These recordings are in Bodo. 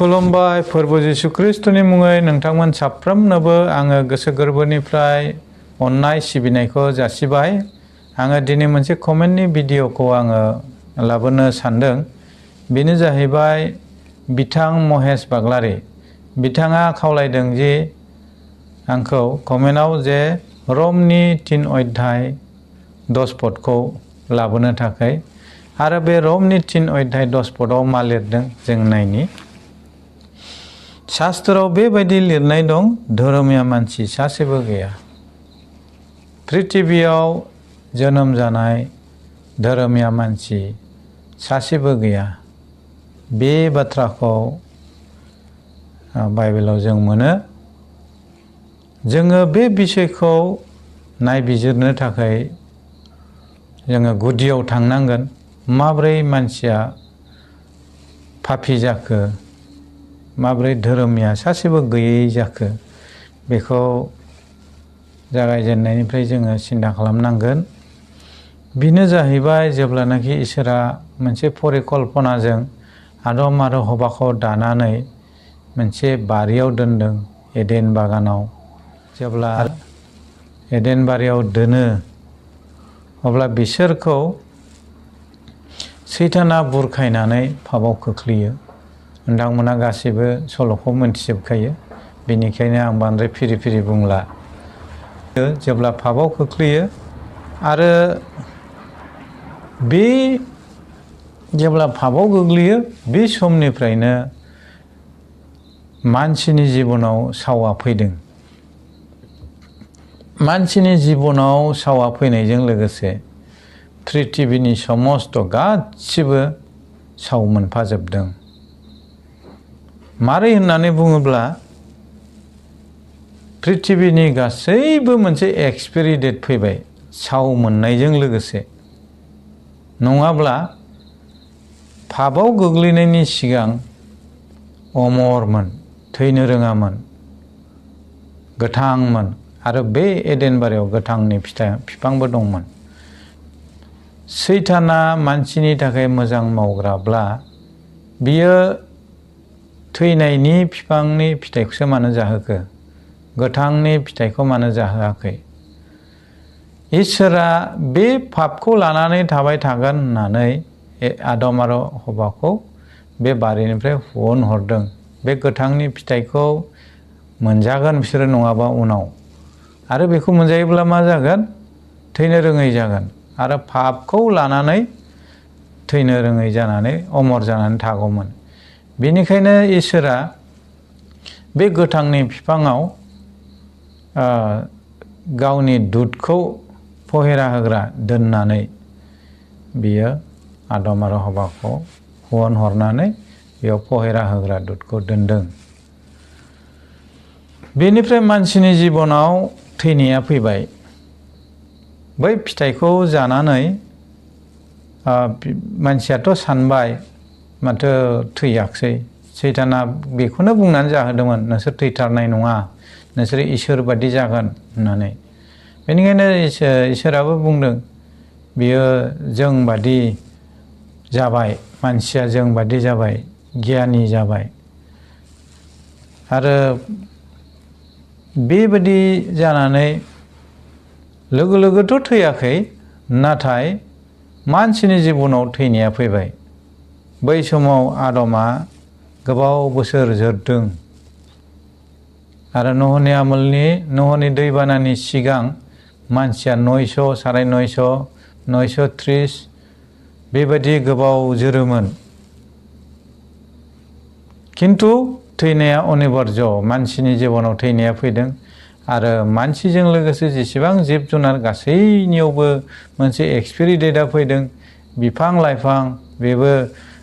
खुलुमबाय फोरबो जिसु ख्रिस्टनि मुङै नोंथांमोन साफ्रोमनोबो आङो गोसो गोरबोनिफ्राय अननाय सिबिनायखौ जासिबाय। आङो दिनै मोनसे कमेन्टनि भिडिअखौ आङो लाबोनो सानदों। बेनो जाहैबाय बिथां महेश बाग्लारि। बिथाङा खावलायदों जे आंखौ कमेन्टआव जे रमनि 3 अध्याय 10 पदखौ लाबोनो थाखाय आरो बे रमनि 3 अध्याय 10 पदआव मा लिरदों जों नायनि। शास्त्रआव बेबायदि लिरनाय दं, धोरोमिया मानसि सासेबो गैया। पृथिबियाव जोनोम जानाय धोरोमिया मानसि सासेबो गैया। बे बाथ्राखौ बाइबेलाव जों मोनो। जोङो बे बिषयखौ नायबिजिरनो थाखाय जोङो गुदियाव थांनांगोन। माब्रै मानसिया पापी जाखो, माब्रै धोरोमिया सासेबो गैयै जाखो, बेखौ जागायजेननायनिफ्राय जोङो सिन्था खालामनांगोन। बेनो जाहैबाय जेब्लानाखि इसोरा मोनसे परिकल्पनाजों आदम आरो हवाखौ दानानै मोनसे बारियाव दोनदों, एडेन बागानाव। जेब्ला एडेन बारियाव दोनो अब्ला बिसोरखौ सैताना बुरखायनानै पापआव खोख्लैयो। नोंथांमोना गासैबो सल'खौ मोनथिजोबखायो, बेनिखायनो आं बांद्राय फिरि फिरि बुंला। जेब्ला पापआव खोख्लैयो आरो बे जेब्ला पापआव गोग्लैयो बे समनिफ्रायनो मानसिनि जिबनाव सावा फैदों। मानसिनि जिबनाव सावा फैनायजों लोगोसे पृथिबिनि समस्त गासिबो साव मोनफाजोबदों। मारै होननानै बुङोब्ला पृथिबिनि गासैबो मोनसे एक्सपायरि डेट फैबाय साव मोननायजों लोगोसे। नङाब्ला पापआव गोग्लैनायनि सिगां अमरमोन, थैनो रोङामोन, गोथांमोन आरो बे एडेन बारियाव गोथांनि बिफांबो दंमोन। सैताना मानसिनि थाखाय मोजां मावग्राब्ला बियो थैनायनि बिफांनि फिथाइखौसो मानो जाहोखो, गोथांनि फिथाइखौ मानो जाहोआखै? इसोरा बे पापखौ लानानै थाबाय थागोन होननानै आदम आरो हवाखौ बे बारिनिफ्राय हुनहरदों। बे गोथांनि फिथाइखौ मोनजागोन बिसोरो नङाबा उनाव, आरो बेखौ मोनजायोब्ला मा जागोन? थैनो रोङै जागोन आरो पापखौ लानानै थैनो रोङै जानानै अमर जानानै थागौमोन। बेनिखायनो इसोरा बे गोथांनि बिफाङाव गावनि दुतखौ पहेरा होग्रा दोननानै बियो आदम आरो हवाखौ हुनहरनानै बेयाव पहेरा होग्रा दुतखौ दोनदों। बेनिफ्राय मानसिनि जिबनाव थैनाया फैबाय। बै फिथाइखौ जानानै मानसियाथ' सानबाय माथो थैयाखसै। सैताना बेखौनो बुंनानै जाहोदोंमोन, नोंसोर थैथारनाय नङा, नोंसोर इसोर बादि जागोन होननानै। बेनिखायनो इसोराबो बुंदों बियो जों बादि जाबाय, मानसिया जों बादि जाबाय, गियानि जाबाय। आरो बेबादि जानानै लोगो लोगोथ' थैयाखै, नाथाय मानसिनि जिबनाव थैनाया फैबाय। बै समाव आदमा गोबाव बोसोर जोरदों आरो नहनि दैबानानि सिगां मानसिया 900, 950, 930 बेबायदि गोबाव जोरोमोन। खिन्थु थैनाया अनिबार्य, मानसिनि जिबनाव थैनाया फैदों आरो मानसिजों लोगोसे जेसेबां जिब जुनार गासैनियावबो मोनसे एक्सपायरि डेटआ फैदों। बिफां लाइफां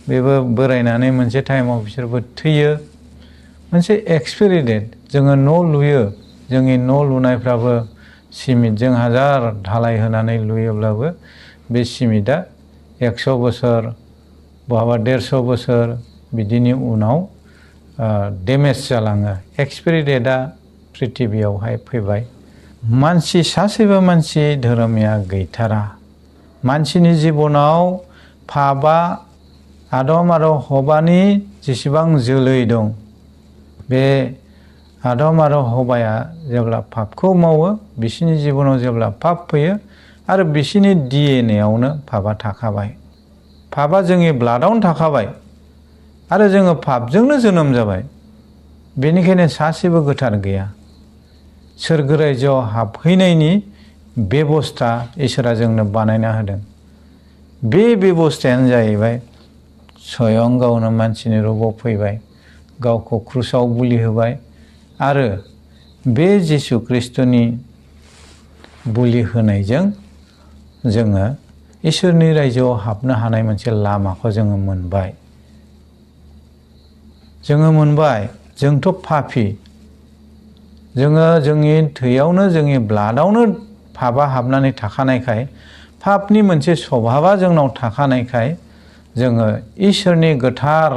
बेबो बोरायनानै मोनसे टाइमाव बिसोरबो थैयो। मोनसे एक्सपायरि डेट। जोङो न' लुयो, जोंनि न' लुनायफ्राबो सिमेन्टजों हाजार धालाय होनानै लुयोब्लाबो बे सिमेन्टआ 100 बोसोर बहाबा 150 बोसोर बिदिनि उनाव डेमेज जालाङो। एक्सपायरि डेटआ पृथिबियावहाय फैबाय। मानसि सासेबो मानसि धोरोमिया गैथारा। मानसिनि जिबनाव पापआ आदम आरो हवानि जेसेबां जोलै दं बे आदम आरो हवाया जेब्ला पापखौ मावो बिसोरनि जिबनाव जेब्ला पाप फैयो आरो बिसोरनि डिएनएआवनो पापा थाखाबाय। पापा जोंनि ब्लाडआवनो थाखाबाय आरो जोङो पापजोंनो जोनोम जाबाय। बेनिखायनो सासेबो गोथार गैया। सोरगो रायजोआव हाबहैनायनि बेबस्था इसोरा जोंनो बानायना होदों। बे बेबस्थायानो जाहैबाय स्वयं गावनो मानसिनि रूपाव फैबाय, गावखौ क्रुसाव बुलि होबाय आरो बे जिसु ख्रिस्ट'नि बुलि होनायजों जोङो इसोरनि रायजोआव हाबनो हानाय मोनसे लामाखौ जोङो मोनबाय। जोंथ' पापी, जोङो जोंनि थैयावनो जोंनि ब्लाडआवनो पापा हाबनानै थाखानायखाय, पापनि मोनसे स्वभाबा जोंनाव थाखानायखाय जोङो इसोरनि गोथार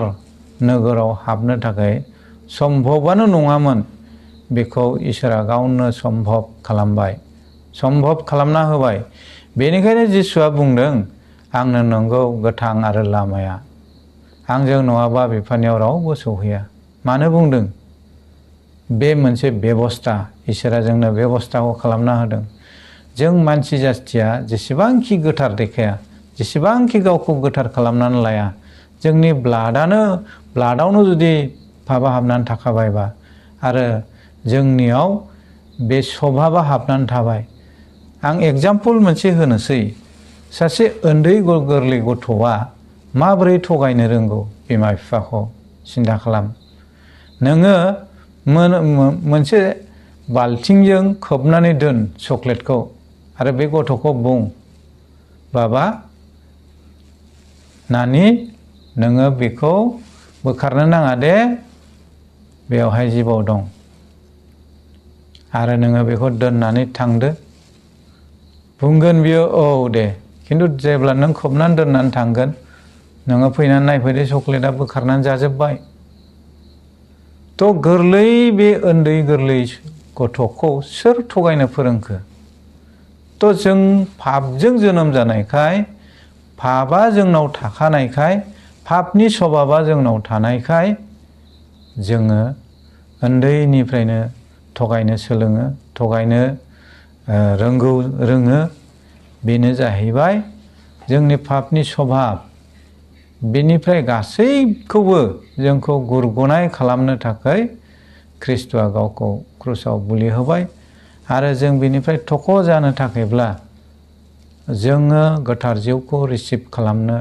नोगोराव हाबनो थाखाय सम्भबानो नङामोन। बेखौ इसोरा गावनो सम्भब खालामबाय, सम्भब खालामना होबाय। बेनिखायनो जिसुआ बुंदों, आंनो नंगौ गोथां आरो लामाया, आंजों नङाबा बिफानियाव रावबो सौहैया। मानो बुंदों? बे मोनसे बेबस्था, इसोरा जोंनो बेबस्थाखौ खालामना होदों। जों मानसि जाथिया जेसेबांखि गोथार देखाया, जेसेबांखि गावखौ गोथार खालामनानै लाया, जोंनि ब्लाडआवनो जुदि पापा हाबनानै थाखाबायबा आरो जोंनियाव बे स्वभाबा हाबनानै थाबाय। आं एग्जाम्पल मोनसे होनोसै। सासे उन्दै गोरलै गथ'आ माबोरै थगायनो रोंगौ बिमा बिफाखौ सिन्था खालाम। नोङो मोनसे बाल्थिंजों खोबनानै दोन चक्लेटखौ आरो बे गथ'खौ बुं, बाबा नानि नोङो बेखौ बोखारनो नाङा दे, बेवहाय जिबौ दं आरो नोङो बेखौ दोननानै थांदो। बुंगोन बियो औ दे, खिन्थु जेब्ला नों खोबनानै दोननानै थांगोन, नोङो फैनानै नायफैदो चक्लेटआ बोखारनानै जाजोब्बाय। थ' गोरलै बे उन्दै गोरलै गथ'खौ सोर थगायनो फोरोंखो? थ' जों पापजों जोनोम जानायखाय, पापा जोंनाव थाखानायखाय, पापनि स्वभाबा जोंनाव थानायखाय जोङो उन्दैनिफ्रायनो थगायनो सोलोङो, थगायनो रोङो। बेनो जाहैबाय जोंनि पापनि स्वभाब। बेनिफ्राय गासैखौबो जोंखौ गुरग'नाय खालामनो थाखाय ख्रिस्ट'आ गावखौ क्रुसाव बुलि होबाय आरो जों बेनिफ्राय थख' जानो थाखायब्ला जोङो गोथार जिउखौ रिसिभ खालामनो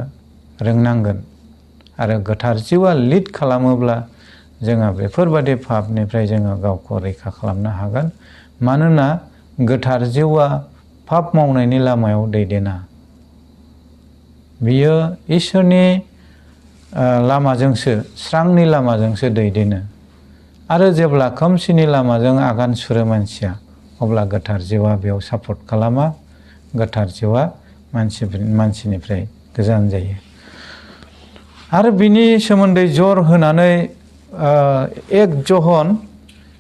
रोंनांगोन आरो गोथार जिउआ लिड खालामोब्ला जोङो बेफोरबादि पापनिफ्राय जोङो गावखौ रैखा खालामनो हागोन। मानोना गोथार जिउआ पाप मावनायनि लामायाव दैदेना। बियो इसोरनि लामाजोंसो, स्रांनि लामाजोंसो दैदेनो। आरो जेब्ला खोमसिनि लामाजों आगान सुरो मानसिया, अब्ला गोथार जिउआ बेयाव सापर्ट खालामा। गोथार जिउआ मानसिनिफ्राय गोजान जायो। आरो बिनि सोमोन्दै जर होनानै 1 जहन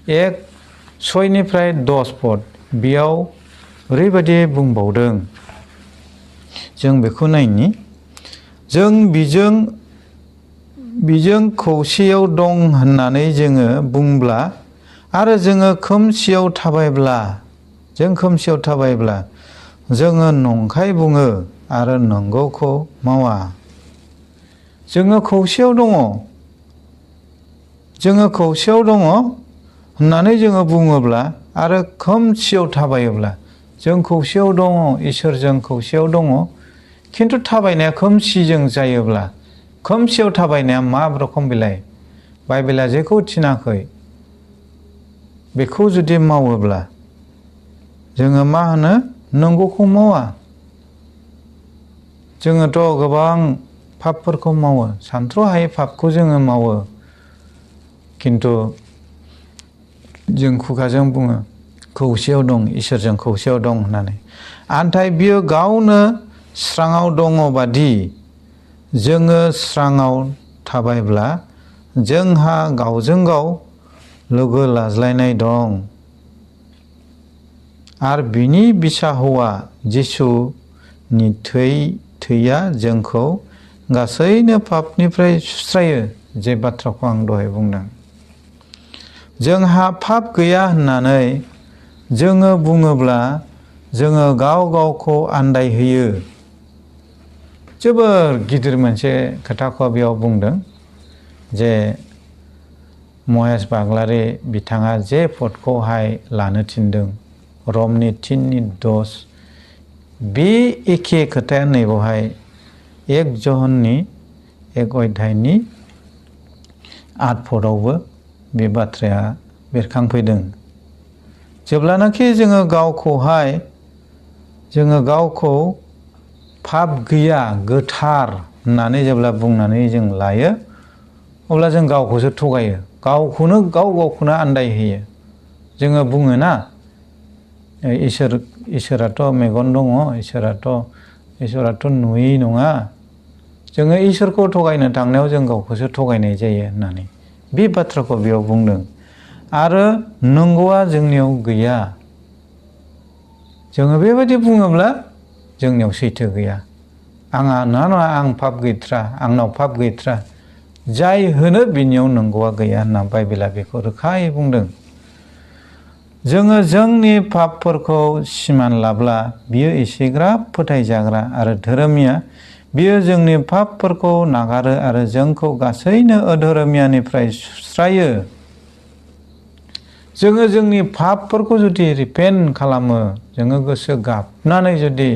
1:6-10 बेयाव ओरैबायदि बुंबावदों, जों बेखौ नायनि। जों बिजों खौसेयाव दं होननानै जोङो बुंब्ला आरो जोङो खोमसियाव थाबायब्ला जोङो नंखाय बुङो आरो नंगौखौ मावा। जोङो खौसेयाव दङ होननानै जोङो बुङोब्ला आरो खोमसियाव थाबायोब्ला, जों खौसेयाव दङ, इसोरजों खौसेयाव दङ, खिन्थु थाबायनाया खोमसिजों जायोब्ला, खोमसियाव थाबायनाया मा रखम बेलाय? बाइबेला जेखौ थिनाखै बेखौ जुदि मावोब्ला जोङो मा होनो? नंगौखौ मावा। जोङोथ' गोबां पापफोरखौ मावो, सानथ्र'हायै पापखौ जोङो मावो, खिन्थु जों खुगाजों बुङो खौसेयाव दं, इसोरजों खौसेयाव दं होननानै। नाथाय बियो गावनो स्राङाव दङ बादि जोङो स्राङाव थाबायब्ला जोंहा गावजों गाव लोगो लाज्लायनाय दं। आरो बिनि बिसा हौवा जिसुनि थैया जोंखौ गासैनो पापनिफ्राय सुस्रायो। जे बाथ्राखौ आं दहाय बुंदों। जोंहा पाप गैया होननानै जोङो बुङोब्ला जोङो गाव गावखौ आन्दायहोयो। जोबोर गिदिर मोनसे खोथाखौ बेयाव बुंदों जे महेश बाग्लारि बिथाङा जे पदखौहाय लानो थिनदों रमनि 3:10 बे एखे खोथाया नैबावहाय 1 जहननि 1 अध्यायनि 8 पदआवबो बे बाथ्राया बेरखांफैदों। जेब्लानाखि जोङो गावखौ पाप गैया गोथार होननानै जेब्ला बुंनानै जों लायो अब्ला जों गावखौसो थगायो, गावखौनो आन्दायहोयो। जोङो बुङोना इसोराथ' मेगन दङ, इसोराथ' नुयि नङा। जोङो इसोरखौ थगायनो थांनायाव जों गावखौसो थगायनाय जायो होननानै बे बाथ्राखौ बेयाव बुंदों। आरो नंगौआ जोंनियाव गैया। जोङो बेबायदि बुङोब्ला जोंनियाव सैथो गैया। नङा आं पाप गैथ्रा, आंनाव पाप गैथ्रा। जाय होनो बिनियाव नंगौआ गैया होनना बाइबेला बेखौ रोखायै बुंदों। जोङो जोंनि पापफोरखौ सिमान लाब्ला बियो एसेग्राब फोथायजाग्रा आरो धोरोमिया, बियो जोंनि पापफोरखौ नागारो आरो जोंखौ गासैनो अधोरोमियानिफ्राय सुस्रायो। जोङो जोंनि पापफोरखौ जुदि रिपेन्ट खालामो, जोङो गोसो गाबनानै जुदि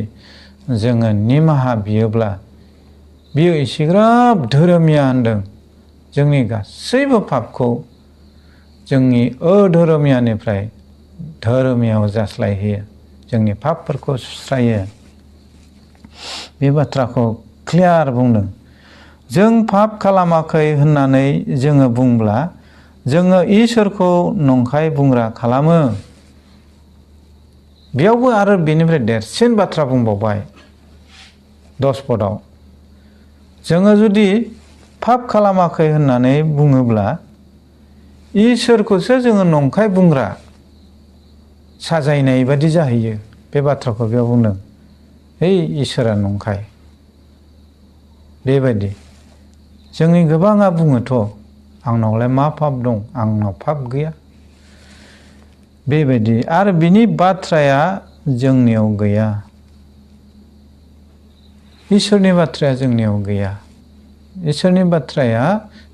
जोङो निमाहा बियोब्ला बियो एसेग्राब धोरोमिया होनदों। जोंनि गासैबो पापखौ जोंनि अधोरोमियानिफ्राय धोरोमियाव जास्लायहोयो, जोंनि पापफोरखौ सुस्रायो। बे बाथ्राखौ क्लियार बुंदों। जों पाप खालामाखै होननानै जोङो बुंब्ला जोङो इसोरखौ नंखाय बुंग्रा खालामो। बेयावबो आरो बेनिफ्राय देरसिन बाथ्रा बुंबावबाय 10 पदआव। जोङो जुदि पाप खालामाखै होननानै बुङोब्ला इसोरखौसो जोङो नंखाय बुंग्रा साजायनाय बादि जाहैयो। बे बाथ्राखौ बेयाव बुंदों। इसोरा नंखाय बेबायदि। जोंनि गोबाङा बुङोथ' आंनावलाय मा पाप दं, आंनाव पाप गैया बेबायदि। आरो बिनि बाथ्राया जोंनियाव गैया। इसोरनि बाथ्राया जोंनियाव गैया। इसोरनि बाथ्राया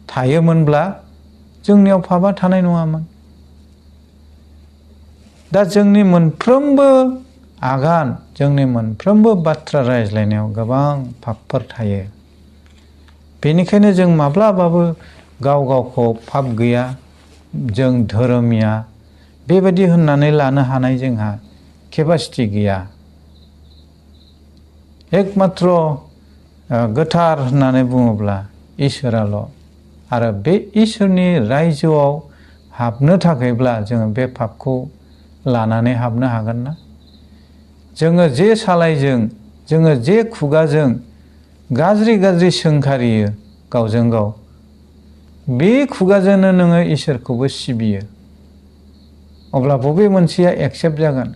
थायोमोनब्ला जोंनियाव पापआ थानाय नङामोन। दा जोंनि मोनफ्रोमबो आगान, जोंनि मोनफ्रोमबो बाथ्रा रायज्लायनायाव गोबां पापफोर थायो। बेनिखायनो जों माब्लाबाबो गावखौ पाप गैया, जों धोरोमिया बेबायदि होननानै लानो हानाय जोंहा केपासिटि गैया। एकमात्र गोथार होननानै बुङोब्ला इसोराल'। आरो बे इसोरनि रायजोआव हाबनो थाखायब्ला जोङो बे पापखौ लानानै हाबनो हागोन ना? जोङो जे सालायजों, जोङो जे खुगाजों गाज्रि सोंखारियो गावजों गाव, बे खुगाजोंनो नोङो इसोरखौबो सिबियो, अब्ला बबे मोनसेया एक्सेप्ट जागोन?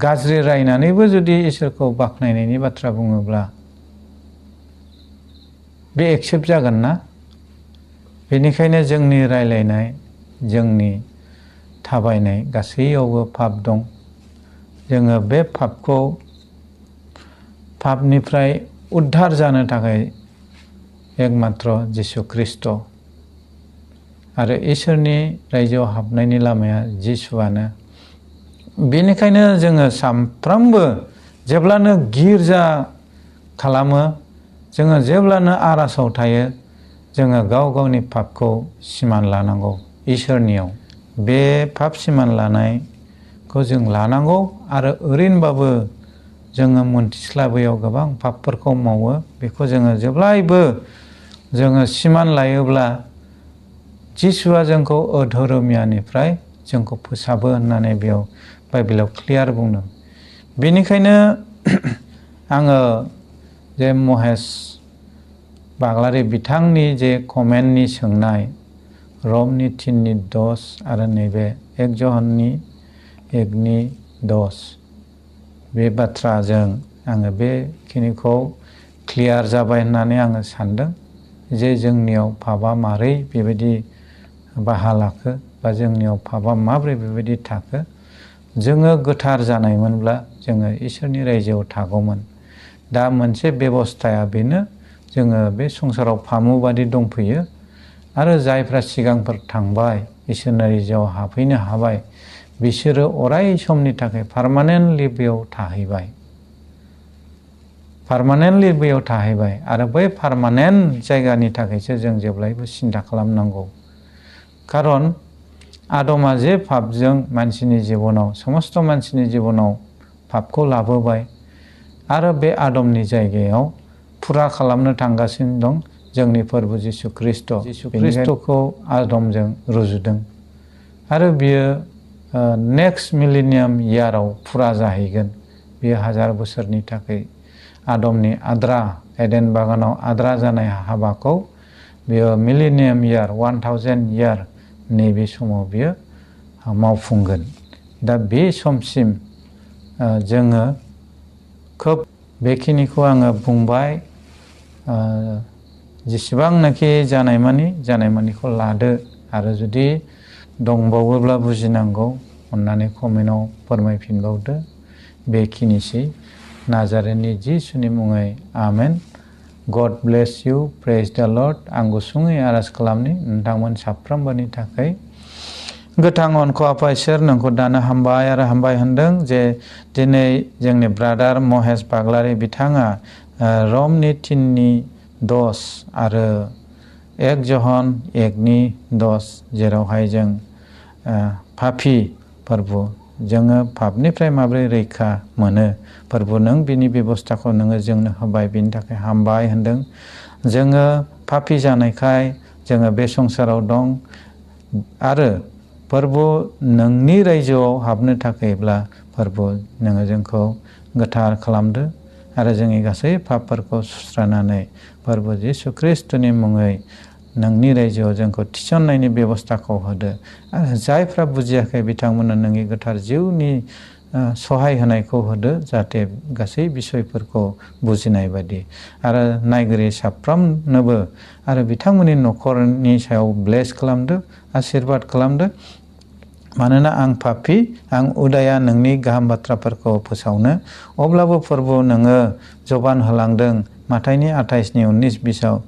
गाज्रि रायनानैबो जुदि इसोरखौ बाख्नायनायनि बाथ्रा बुङोब्ला बे एक्सेप्ट जागोन ना? बेनिखायनो जोंनि रायलायनाय, जोंनि थाबायनाय गासैयावबो पाप दं। जोङो बे पापनिफ्राय उद्धार जानो थाखाय एकमात्र जिसु ख्रिस्ट' आरो इसोरनि रायजोआव हाबनायनि लामाया जिसुआनो। बेनिखायनो जोङो सामफ्रामबो जेब्लानो गिर्जा खालामो, जोङो जेब्लानो आर'जआव थायो, जोङो गाव गावनि पापखौ सिमान लानांगौ इसोरनियाव। बे पाप सिमान लानायखौ जों लानांगौ। आरो ओरैनोबाबो जोङो मोनथिस्लाबैयाव गोबां पापफोरखौ मावो। बेखौ जोङो जेब्लायबो जोङो सिमान लायोब्ला जिसुआ जोंखौ अधोरोमियानिफ्राय जोंखौ फोसाबो होननानै बेयाव बाइबेलाव क्लियार बुंदों। बेनिखायनो आङो जे महेश बाग्लारि बिथांनि जे कमेन्टनि सोंनाय रमनि 3:10 आरो नैबे 1 जहननि 1:10 बे बाथ्राजों आङो बेखिनिखौ क्लियार जाबाय होननानै आङो सानदों। जे जोंनियाव पापा मारै बेबायदि बाहा लाखो बा जोंनियाव पापा माब्रै बेबायदि थाखो जोङो गोथार जानायमोनब्ला जोङो इसोरनि रायजोआव थागौमोन। दा मोनसे बेबस्थाया बेनो जोङो बे संसाराव फामु बादि दंफैयो आरो जायफ्रा सिगांफोर थांबाय इसोरनि रायजोआव हाबफैनो हाबाय बिसोरो अराय समनि थाखाय पार्मानेन्टलि बेयाव थाहैबाय। पार्मानेन्टलि बेयाव थाहैबाय आरो बै पार्मानेन्ट जायगानि थाखायसो जों जेब्लायबो सिन्था खालामनांगौ। खारन आदमा जे पापजों मानसिनि जिबनाव समस्त मानसिनि जिबनाव पापखौ लाबोबाय आरो बे आदमनि जायगायाव फुरा खालामनो थांगासिनो दं जोंनि प्रभु जिसु ख्रिस्ट'। जिसु ख्रिस्ट'खौ आदमजों रुजुदों आरो बियो नेक्स्ट मिलेनियाम इयाराव फुरा जाहैगोन। बियो 1000 बोसोरनि थाखाय आदमनि आद्रा एडेन बागानाव आद्रा जानाय हाबाखौ बियो मिलेनियाम इयार 1000 इयार नैबे समाव बियो मावफुंगोन। दा बे समसिम जोङो खोब बेखिनिखौ आङो बुंबाय। जेसेबांनाखि जानायमानिखौ लादो आरो जुदि दंबावोब्ला बुजिनांगौ अन्नानै कमेन्टआव फोरमायफिनबावदो। बेखिनिसै नाजारेथनि जिसुनि मुङै आमेन। गड ब्लेस इउ, प्रेज द लर्ड। आं गुसुङै आरज खालामनि नोंथांमोन साफ्रोमबोनि थाखाय। गोथां अनखौ आफा इसोर नोंखौ दानो हामबाय आरो हामबाय होनदों जे दिनै जोंनि ब्रादार महेश बाग्लारि बिथाङा रमनि 3:10 आरो 1 जहन 1:10 जेरावहाय जों पापी प्रभु जोङो पापनिफ्राय माब्रै रैखा मोनो प्रभु नों बिनि बेबस्थाखौ नोङो जोंनो होबाय, बिनि थाखाय हामबाय होनदों। जोङो पापी जानायखाय जोङो बे संसाराव दं आरो प्रभु नोंनि रायजोआव हाबनो थाखायब्ला प्रभु नोङो जोंखौ गोथार खालामदो आरो जोंनि गासै पापफोरखौ सुस्रानानै प्रभु जिसु ख्रिस्ट'नि मुङै नोंनि रायजोआव जोंखौ थिसननायनि बेबस्थाखौ होदो आरो जायफ्रा बुजियाखै बिथांमोननो नोंनि गोथार जिउनि सहाय होनायखौ होदो जाहाथे गासै बिसयफोरखौ बुजिनाय बादि आरो नायगिरि साफ्रोमनोबो आरो बिथांमोननि न'खरनि सायाव ब्लेस खालामदो, आशीर्बाद खालामदो। मानोना आं पापी, आं उदाया नोंनि गाहाम बाथ्राफोरखौ फोसावनो, अब्लाबो प्रभु नोङो जबान होलांदों माथाइनि 28:19-20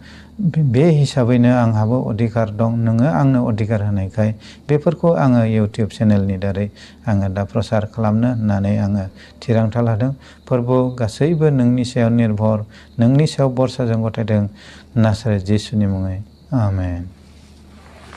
बे हिसाबैनो आंहाबो अधिकार दं, नोङो आंनो अधिकार होनायखाय बेफोरखौ आङो इउटिउब चेनेलनि दारै आङो दा प्रसार खालामनो होननानै आङो थिरांथा लादों। प्रभु गासैबो नोंनि सायाव निर्भर, नोंनि सायाव बरसाजों गथायदों नासरेथ जिसुनि मुङै आमेन।